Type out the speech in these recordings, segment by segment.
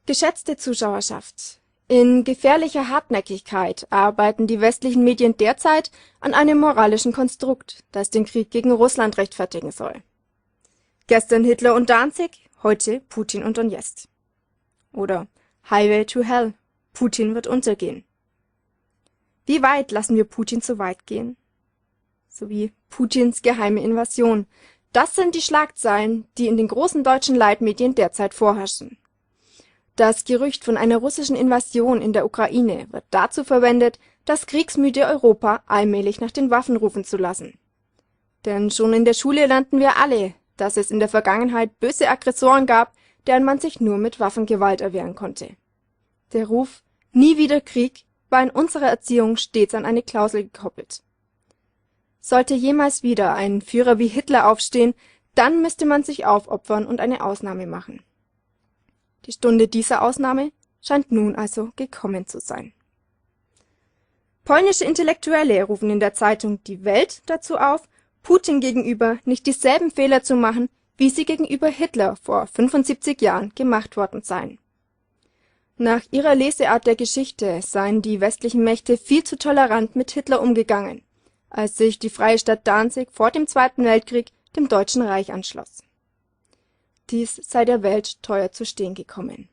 Geschätzte Zuschauerschaft, in gefährlicher Hartnäckigkeit arbeiten die westlichen Medien derzeit an einem moralischen Konstrukt, das den Krieg gegen Russland rechtfertigen soll. Gestern Hitler und Danzig, heute Putin und Donetsk. Oder Highway to Hell, Putin wird untergehen. Wie weit lassen wir Putin zu weit gehen? Sowie Putins geheime Invasion. Das sind die Schlagzeilen, die in den großen deutschen Leitmedien derzeit vorherrschen. Das Gerücht von einer russischen Invasion in der Ukraine wird dazu verwendet, das kriegsmüde Europa allmählich nach den Waffen rufen zu lassen. Denn schon in der Schule lernten wir alle, dass es in der Vergangenheit böse Aggressoren gab, deren man sich nur mit Waffengewalt erwehren konnte. Der Ruf »Nie wieder Krieg« war in unserer Erziehung stets an eine Klausel gekoppelt. Sollte jemals wieder ein Führer wie Hitler aufstehen, dann müsste man sich aufopfern und eine Ausnahme machen. Die Stunde dieser Ausnahme scheint nun also gekommen zu sein. Polnische Intellektuelle rufen in der Zeitung Die Welt dazu auf, Putin gegenüber nicht dieselben Fehler zu machen, wie sie gegenüber Hitler vor 75 Jahren gemacht worden seien. Nach ihrer Leseart der Geschichte seien die westlichen Mächte viel zu tolerant mit Hitler umgegangen, als sich die freie Stadt Danzig vor dem Zweiten Weltkrieg dem Deutschen Reich anschloss. Dies sei der Welt teuer zu stehen gekommen.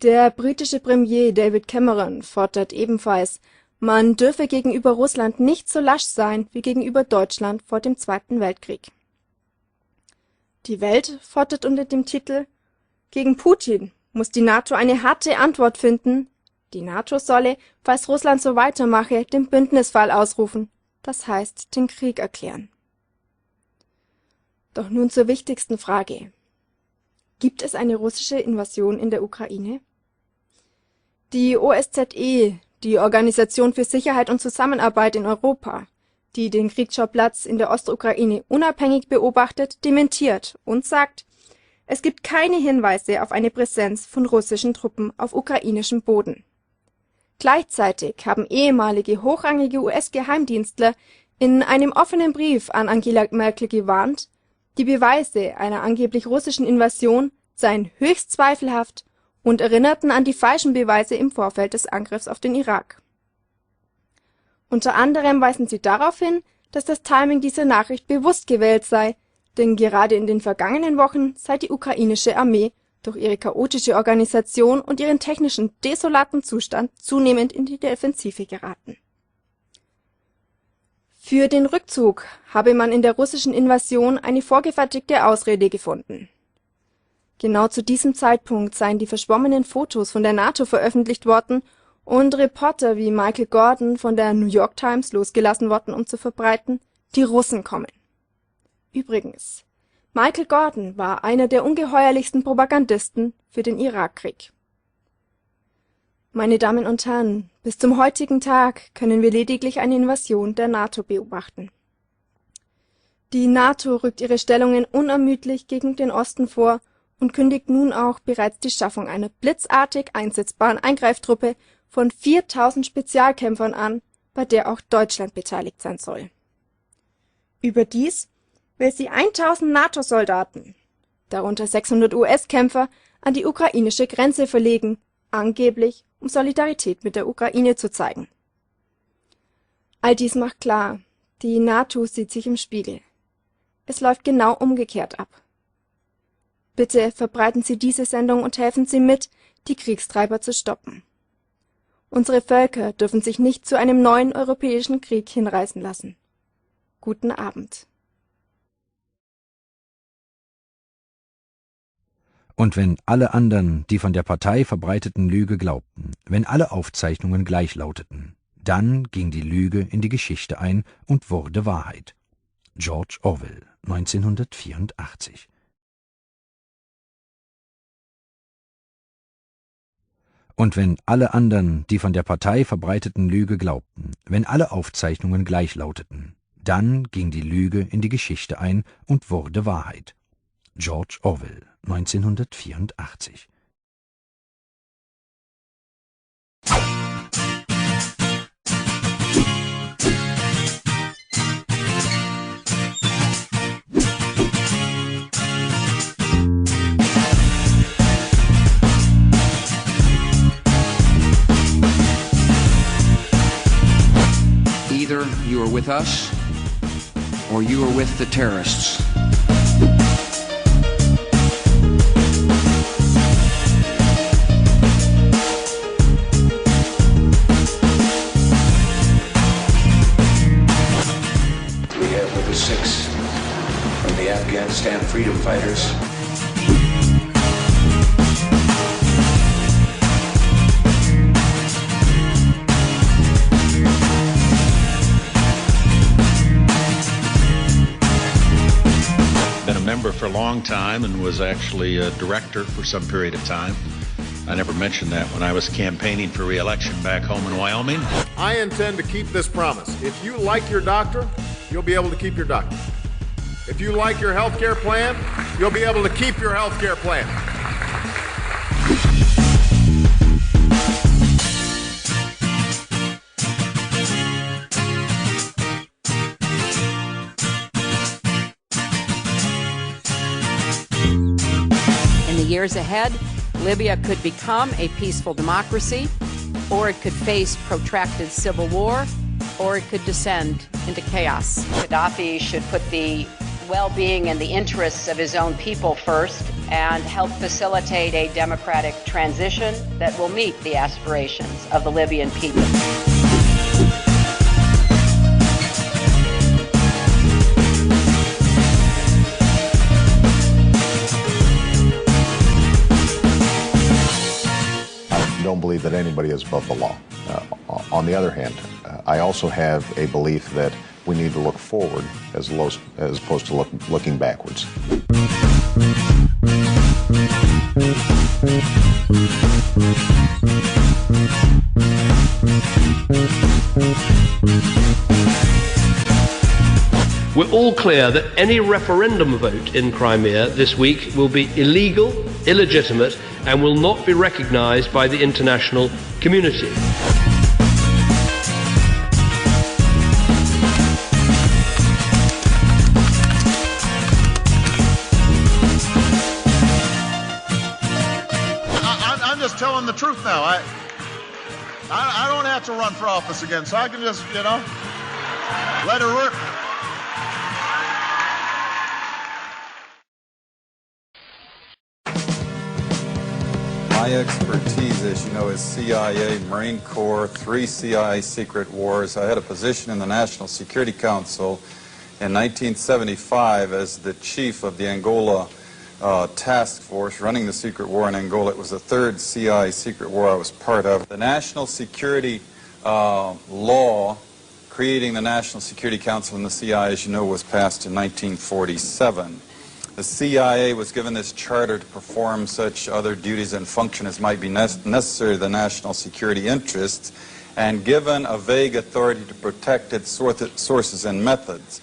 Der britische Premier David Cameron fordert ebenfalls, man dürfe gegenüber Russland nicht so lasch sein wie gegenüber Deutschland vor dem Zweiten Weltkrieg. Die Welt fordert unter dem Titel »Gegen Putin muss die NATO eine harte Antwort finden. Die NATO solle, falls Russland so weitermache, den Bündnisfall ausrufen, das heißt den Krieg erklären.« Doch nun zur wichtigsten Frage. Gibt es eine russische Invasion in der Ukraine? Die OSZE, die Organisation für Sicherheit und Zusammenarbeit in Europa, die den Kriegsschauplatz in der Ostukraine unabhängig beobachtet, dementiert und sagt, es gibt keine Hinweise auf eine Präsenz von russischen Truppen auf ukrainischem Boden. Gleichzeitig haben ehemalige hochrangige US-Geheimdienstler in einem offenen Brief an Angela Merkel gewarnt, die Beweise einer angeblich russischen Invasion seien höchst zweifelhaft und erinnerten an die falschen Beweise im Vorfeld des Angriffs auf den Irak. Unter anderem weisen sie darauf hin, dass das Timing dieser Nachricht bewusst gewählt sei, denn gerade in den vergangenen Wochen sei die ukrainische Armee durch ihre chaotische Organisation und ihren technischen desolaten Zustand zunehmend in die Defensive geraten. Für den Rückzug habe man in der russischen Invasion eine vorgefertigte Ausrede gefunden. Genau zu diesem Zeitpunkt seien die verschwommenen Fotos von der NATO veröffentlicht worden und Reporter wie Michael Gordon von der New York Times losgelassen worden, um zu verbreiten, die Russen kommen. Übrigens, Michael Gordon war einer der ungeheuerlichsten Propagandisten für den Irakkrieg. Meine Damen und Herren, bis zum heutigen Tag können wir lediglich eine Invasion der NATO beobachten. Die NATO rückt ihre Stellungen unermüdlich gegen den Osten vor und kündigt nun auch bereits die Schaffung einer blitzartig einsetzbaren Eingreiftruppe von 4.000 Spezialkämpfern an, bei der auch Deutschland beteiligt sein soll. Überdies will sie 1.000 NATO-Soldaten, darunter 600 US-Kämpfer, an die ukrainische Grenze verlegen, angeblich um Solidarität mit der Ukraine zu zeigen. All dies macht klar, die NATO sieht sich im Spiegel. Es läuft genau umgekehrt ab. Bitte verbreiten Sie diese Sendung und helfen Sie mit, die Kriegstreiber zu stoppen. Unsere Völker dürfen sich nicht zu einem neuen europäischen Krieg hinreißen lassen. Guten Abend. Und wenn alle anderen die von der Partei verbreiteten Lüge glaubten, wenn alle Aufzeichnungen gleich lauteten, dann ging die Lüge in die Geschichte ein und wurde Wahrheit. George Orwell, 1984. Und wenn alle anderen die von der Partei verbreiteten Lüge glaubten, wenn alle Aufzeichnungen gleich lauteten, dann ging die Lüge in die Geschichte ein und wurde Wahrheit. George Orwell, 1984. with us or you are with the terrorists. We have with us 6 from the Afghanistan freedom fighters. For a long time and was actually a director for some period of time. I never mentioned that when I was campaigning for re-election back home in Wyoming. I intend to keep this promise. If you like your doctor, you'll be able to keep your doctor. If you like your health care plan, you'll be able to keep your health care plan. Years ahead, Libya could become a peaceful democracy, or it could face protracted civil war, or it could descend into chaos. Gaddafi should put the well-being and the interests of his own people first and help facilitate a democratic transition that will meet the aspirations of the Libyan people. I don't believe that anybody is above the law. On the other hand, I also have a belief that we need to look forward as opposed to looking backwards. We're all clear that any referendum vote in Crimea this week will be illegal, illegitimate, and will not be recognized by the international community. I'm just telling the truth now. I don't have to run for office again, so I can just, let it rip. My expertise, as you know, is CIA, Marine Corps, 3 CIA secret wars. I had a position in the National Security Council in 1975 as the chief of the Angola task force running the secret war in Angola. It was the 3rd CIA secret war I was part of. The National Security law creating the National Security Council and the CIA, as you know, was passed in 1947. The CIA was given this charter to perform such other duties and function as might be necessary to the national security interests, and given a vague authority to protect its sources and methods.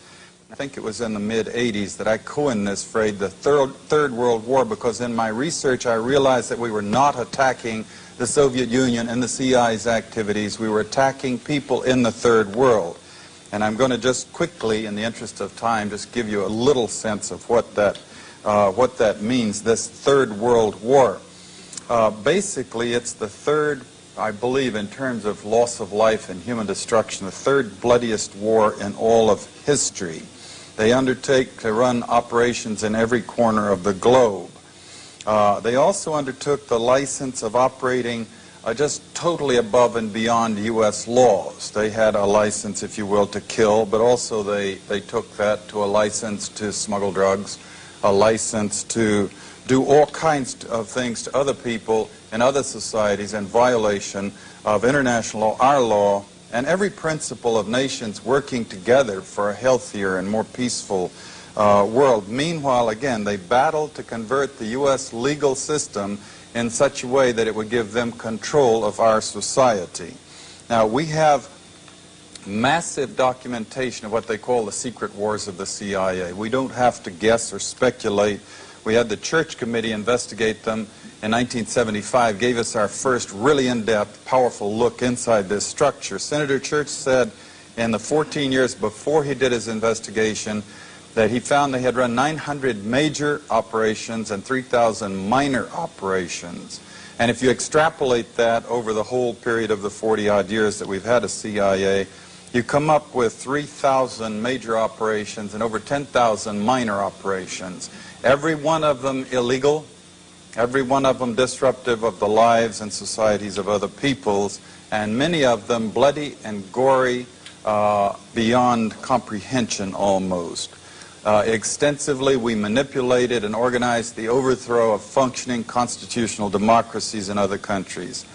I think it was in the mid-'80s that I coined this phrase, the Third World War, because in my research I realized that we were not attacking the Soviet Union and the CIA's activities. We were attacking people in the Third World. And I'm going to just quickly, in the interest of time, just give you a little sense of what that means, this Third World War. Basically, it's the third, I believe, in terms of loss of life and human destruction, the third bloodiest war in all of history. They undertake to run operations in every corner of the globe. They also undertook the license of operating just totally above and beyond U.S. laws. They had a license, if you will, to kill, but also they took that to a license to smuggle drugs, a license to do all kinds of things to other people in other societies in violation of international law, our law, and every principle of nations working together for a healthier and more peaceful world. Meanwhile, again, they battled to convert the U.S. legal system in such a way that it would give them control of our society. Now, we have massive documentation of what they call the secret wars of the CIA. We don't have to guess or speculate. We had the Church Committee investigate them in 1975, gave us our first really in-depth, powerful look inside this structure. Senator Church said in the 14 years before he did his investigation that he found they had run 900 major operations and 3,000 minor operations. And if you extrapolate that over the whole period of the 40-odd years that we've had a CIA, you come up with 3,000 major operations and over 10,000 minor operations. Every one of them illegal, every one of them disruptive of the lives and societies of other peoples, and many of them bloody and gory beyond comprehension almost. Extensively, we manipulated and organized the overthrow of functioning constitutional democracies in other countries.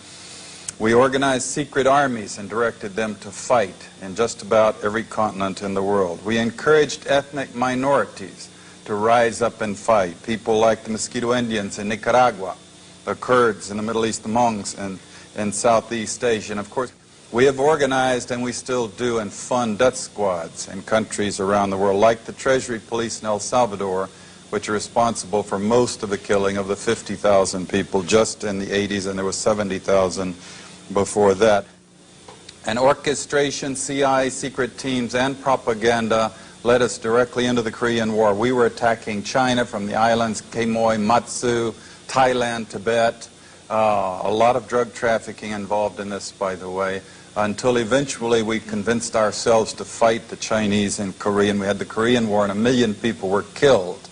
We organized secret armies and directed them to fight in just about every continent in the world. We encouraged ethnic minorities to rise up and fight. People like the Mosquito Indians in Nicaragua, the Kurds in the Middle East, the Monks in Southeast Asia. And of course, we have organized, and we still do, and fund death squads in countries around the world, like the Treasury Police in El Salvador, which are responsible for most of the killing of the 50,000 people just in the 80s, and there was 70,000 before that. And orchestration, CIA, secret teams, and propaganda led us directly into the Korean War. We were attacking China from the islands, Quemoy, Matsu, Thailand, Tibet. A lot of drug trafficking involved in this, by the way, until eventually we convinced ourselves to fight the Chinese in Korea, and we had the Korean War, and 1 million people were killed.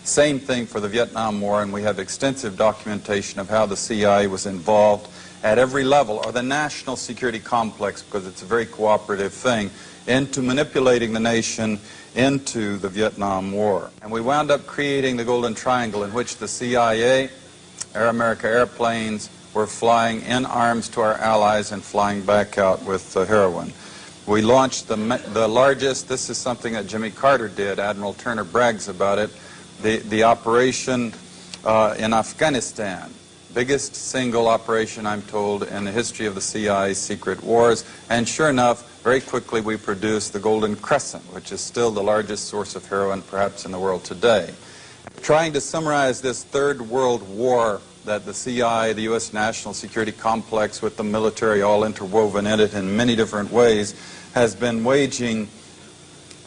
Same thing for the Vietnam War, and we have extensive documentation of how the CIA was involved at every level, or the national security complex, because it's a very cooperative thing, into manipulating the nation into the Vietnam War. And we wound up creating the Golden Triangle, in which the CIA, Air America airplanes were flying in arms to our allies and flying back out with heroin. We launched the largest, this is something that Jimmy Carter did, Admiral Turner brags about it, the operation in Afghanistan. Biggest single operation, I'm told, in the history of the CIA's secret wars. And sure enough, very quickly we produced the Golden Crescent, which is still the largest source of heroin perhaps in the world today. Trying to summarize this Third World War that the CIA, the U.S. national security complex with the military all interwoven in it in many different ways, has been waging.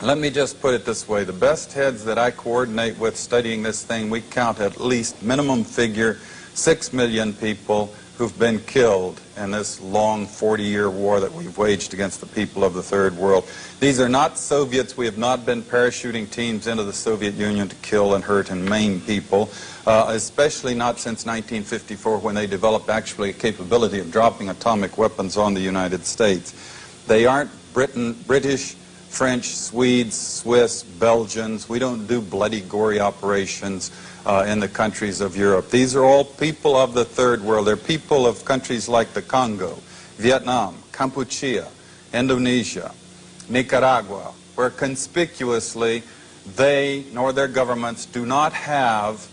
Let me just put it this way. The best heads that I coordinate with studying this thing, we count at least minimum figure 6 million people who've been killed in this long 40-year war that we've waged against the people of the Third World. These are not Soviets. We have not been parachuting teams into the Soviet Union to kill and hurt and maim people, especially not since 1954, when they developed actually a capability of dropping atomic weapons on the United States. They aren't British, French, Swedes, Swiss, Belgians. We don't do bloody, gory operations in the countries of Europe. These are all people of the Third World. They're people of countries like the Congo, Vietnam, Kampuchea, Indonesia, Nicaragua, where conspicuously they nor their governments do not have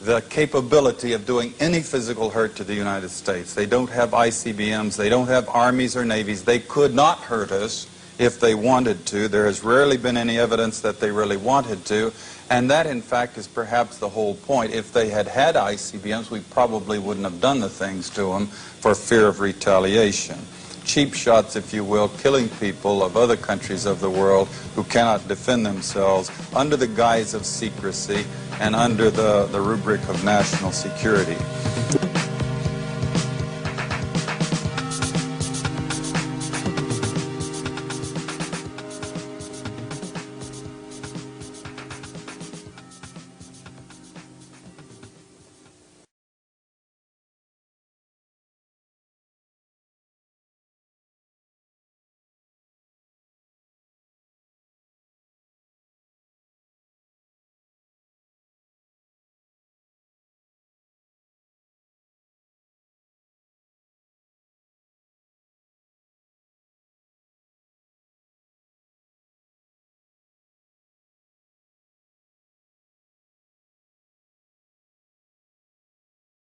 the capability of doing any physical hurt to the United States. They don't have ICBMs. They don't have armies or navies. They could not hurt us if they wanted to. There has rarely been any evidence that they really wanted to. And that, in fact, is perhaps the whole point. If they had had ICBMs, we probably wouldn't have done the things to them for fear of retaliation. Cheap shots, if you will, killing people of other countries of the world who cannot defend themselves under the guise of secrecy and under the rubric of national security.